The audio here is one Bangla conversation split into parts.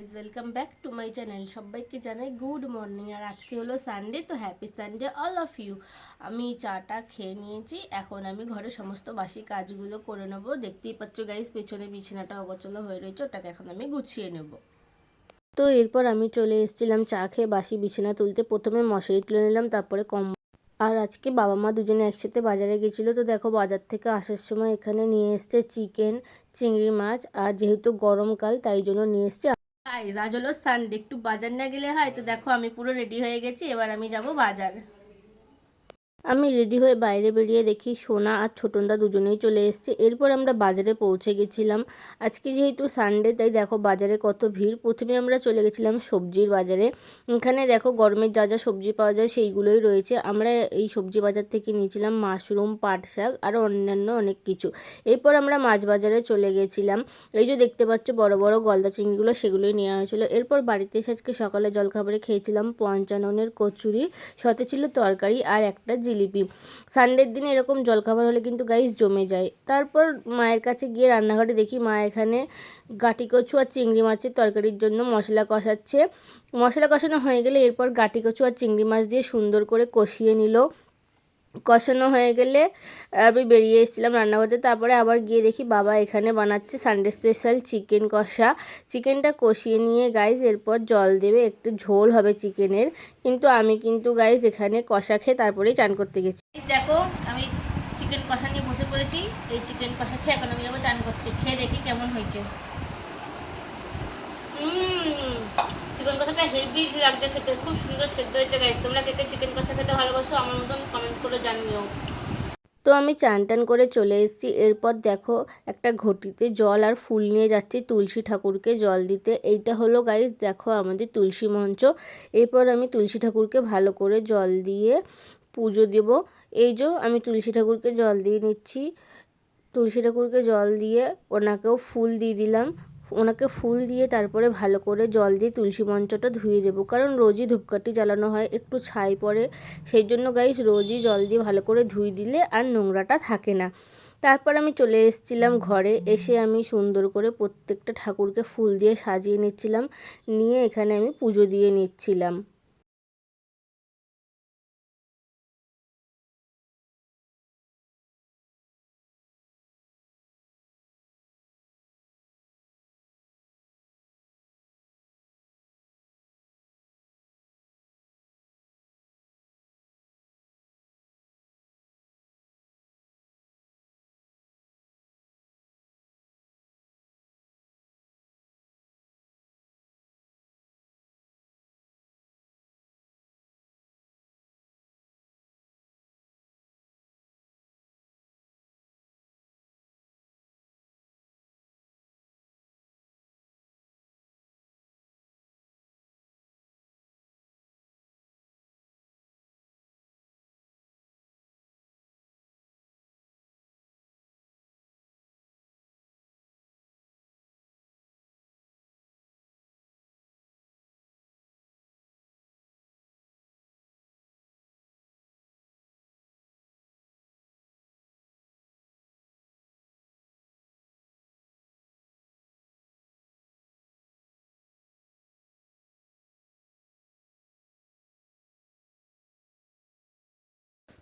Guys welcome back to my channel. সবাইকে জানাই গুড মর্নিং। আর আজকে হলো সানডে, তো happy Sunday all of you. আমি চাটা খেয়ে নিয়েছি, এখন আমি ঘরের সমস্ত বাসি কাজগুলো করে নেবো। দেখতেই পাচ্ছ গাইজ, পেছনে বিছানাটা অগোছালো হয়ে রয়েছে, ওটাকে এখন আমি গুছিয়ে নেব। তো এরপর আমি চলে এসেছিলাম চা খেয়ে বাসি বিছানা তুলতে। প্রথমে মশারি তুলে নিলাম, তারপরে আর আজকে বাবা মা দুজনে একসাথে বাজারে গেছিলো। তো দেখো, বাজার থেকে আসার সময় এখানে নিয়ে এসছে চিকেন, চিংড়ি মাছ, আর যেহেতু গরমকাল তাই জন্য নিয়ে এসছে। গাইস, আজ হলো সানডে, একটু বাজার না গেলে হয়। তো দেখো, আমি পুরো রেডি হয়ে গেছি, এবার আমি যাব বাজার। আমি রেডি হয়ে বাইরে বেরিয়ে দেখি সোনা আর ছোটনদা দুজনেই চলে এসেছে। এরপর আমরা বাজারে পৌঁছে গেছিলাম। আজকে যেহেতু সানডে তাই দেখো বাজারে কত ভিড়। প্রথমে আমরা চলে গেছিলাম সবজির বাজারে। এখানে দেখো গরমের যা যা সবজি পাওয়া যায় সেইগুলোই রয়েছে। আমরা এই সবজি বাজার থেকে নিয়েছিলাম মাশরুম, পাট শাক আর অন্যান্য অনেক কিছু। এরপর আমরা মাছ বাজারে চলে গেছিলাম। এই যে দেখতে পাচ্ছ বড় বড় গলদা চিংড়িগুলো, সেগুলোই নেওয়া হয়েছিল। এরপর বাড়িতে এসে আজকে সকালে জলখাবারে খেয়েছিলাম পঞ্চাননের কচুরি, সাথে ছিল তরকারি আর একটা জিলিপি। সানডের দিনে এরকম জলখাবার হলে কিন্তু গাইস জমে যায়। তারপর মায়ের কাছে গিয়ে রান্নাঘরে দেখি মা এখানে গাটি কচু আর চিংড়ি মাছের তরকারির জন্য মশলা কষাচ্ছে। মশলা কষানো হয়ে গেলে এরপর গাটি কচু আর চিংড়ি মাছ দিয়ে সুন্দর করে কষিয়ে নিল। কষানো হয়ে গেলে আমি বেরিয়ে এসেছিলাম রান্নাঘরে। তারপরে আবার গিয়ে দেখি বাবা এখানে বানাচ্ছে সানডে স্পেশাল চিকেন কষা। চিকেনটা কষিয়ে নিয়ে গাইজ এরপর জল দেবে, একটু ঝোল হবে চিকেনের। আমি গাইজ এখানে কষা খেয়ে তারপরেই চান করতে গেছি। দেখো, আমি চিকেন কষা নিয়ে বসে পড়েছি। এই চিকেন কষা খেয়ে এখন আমি যাবো চান করতে। খেয়ে দেখি কেমন হয়েছে। চিকেন কষাটা হেভি লাগছে খেতে, খুব সুন্দর সেদ্ধ হয়েছে গাইজ। তোমরা কে কে চিকেন কষা খেতে ভালোবাসো আমার মতন কমেন্ট করে জানিও। তো আমি চান টান করে চলে এসেছি। এরপর দেখো একটা ঘটিতে জল আর ফুল নিয়ে যাচ্ছি তুলসী ঠাকুরকে জল দিতে। এইটা হলো গাইজ দেখো আমাদের তুলসী মঞ্চ। এরপর আমি তুলসী ঠাকুরকে ভালো করে জল দিয়ে পুজো দেব। এই যে আমি তুলসী ঠাকুরকে জল দিয়ে নিচ্ছি। তুলসী ঠাকুরকে জল দিয়ে ওনাকেও ফুল দিয়ে দিলাম। ওনাকে ফুল দিয়ে তারপরে ভালো করে জল দিয়ে তুলসী মঞ্চটা ধুয়ে দেবো, কারণ রোজই ধূপকাঠি জ্বালানো হয়, একটু ছাই পড়ে। সেই জন্য গাইস রোজই জল দিয়ে ভালো করে ধুয়ে দিলে আর নোংরাটা থাকে না। তারপর আমি চলে এসেছিলাম ঘরে। এসে আমি সুন্দর করে প্রত্যেকটা ঠাকুরকে ফুল দিয়ে সাজিয়ে নিচ্ছিলাম। নিয়ে এখানে আমি পুজো দিয়ে নিচ্ছিলাম।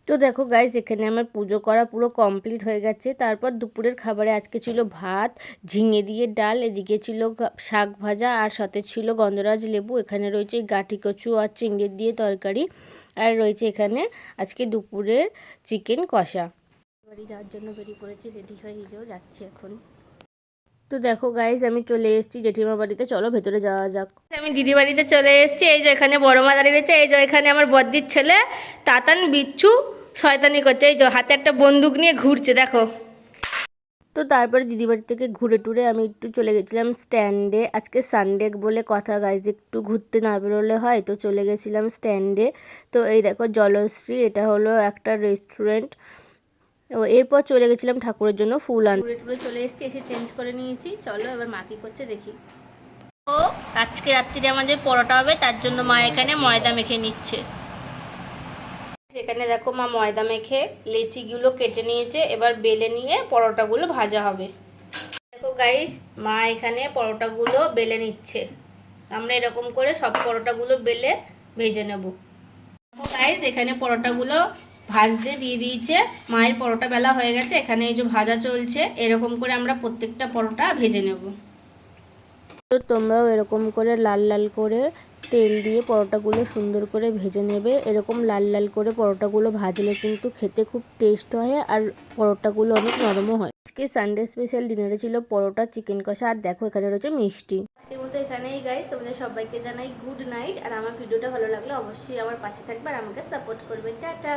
তো দেখো গাইজ, এখানে আমার পুজো করা পুরো কমপ্লিট হয়ে গেছে। তারপর দুপুরের খাবারে আজকে ছিল ভাত, ঝিঙে দিয়ে ডাল, এদিকে ছিল শাক ভাজা, আর সাথে ছিল গন্ধরাজ লেবু। এখানে রয়েছে গাঠি কচু আর চিংড়ি দিয়ে তরকারি, আর রয়েছে এখানে আজকে দুপুরের চিকেন কষা। বাড়ি যাওয়ার জন্য বেরিয়ে পড়েছি, রেডি হয়ে নিজেও যাচ্ছি এখন। তো দেখো গাইজ, আমি চলে এসেছি জেঠিমার বাড়িতে, চলো ভেতরে যাওয়া যাক। আমি দিদি বাড়িতে চলে এসেছি। এই যে এখানে বড় মা দাঁড়িয়ে রয়েছে। এই যে এখানে আমার বদ্দির ছেলে তাতান বিচ্ছু শয়তানি করছে। এই যে হাতে একটা বন্দুক নিয়ে ঘুরছে দেখো। তো তারপরে দিদি বাড়ি থেকে ঘুরে টুরে আমি একটু চলে গেছিলাম স্ট্যান্ডে। আজকে সানডে বলে কথা গাইজ, একটু ঘুরতে না বেরোলে হয়, তো চলে গেছিলাম স্ট্যান্ডে। তো এই দেখো জলশ্রী, এটা হলো একটা রেস্টুরেন্ট। ও এরপর চলে গেছিলাম ঠাকুরের জন্য ফুল আনতে। ঘুরে টুরে চলে এসেছি, এসে চেঞ্জ করে নিয়েছি। চলো এবার মা কি করছে দেখি। ও আজকে রাত্রিরে আমাদের পরোটা হবে, তার জন্য মা এখানে ময়দা মেখে নিচ্ছে। এখানে দেখো মা ময়দা মেখে লেচিগুলো কেটে নিয়েছে, এবার বেলে নিয়ে পরোটাগুলো ভাজা হবে। দেখো গাইস, মা এখানে পরোটাগুলো বেলে নিচ্ছে। আমরা এরকম করে সব পরোটাগুলো বেলে ভেজে নেব। গাইস এখানে পরোটাগুলো ভাজতে দিয়ে দিয়েছে, মায়ের পরোটা বেলা হয়ে গেছে, এখানে এই যে ভাজা চলছে। এরকম করে আমরা প্রত্যেকটা পরোটা ভেজে নেব। তো তোমরাও এরকম করে লাল লাল করে তেল দিয়ে পরোটাগুলো সুন্দর করে ভেজে নেবে। এরকম লাল লাল করে পরোটাগুলো ভাজলে কিন্তু খেতে খুব টেস্ট হয় আর পরোটাগুলো অনেক নরমও হয়। আজকে সানডে স্পেশাল ডিনারে ছিল পরোটা, চিকেন কষা আর দেখো এখানে রয়েছে মিষ্টি। আজকের মতো এখানেই গাইস, তোমাদের সবাইকে জানাই গুড নাইট। আর আমার ভিডিওটা ভালো লাগলে অবশ্যই আমার পাশে থাকবে আর আমাকে সাপোর্ট করবে। টাটা।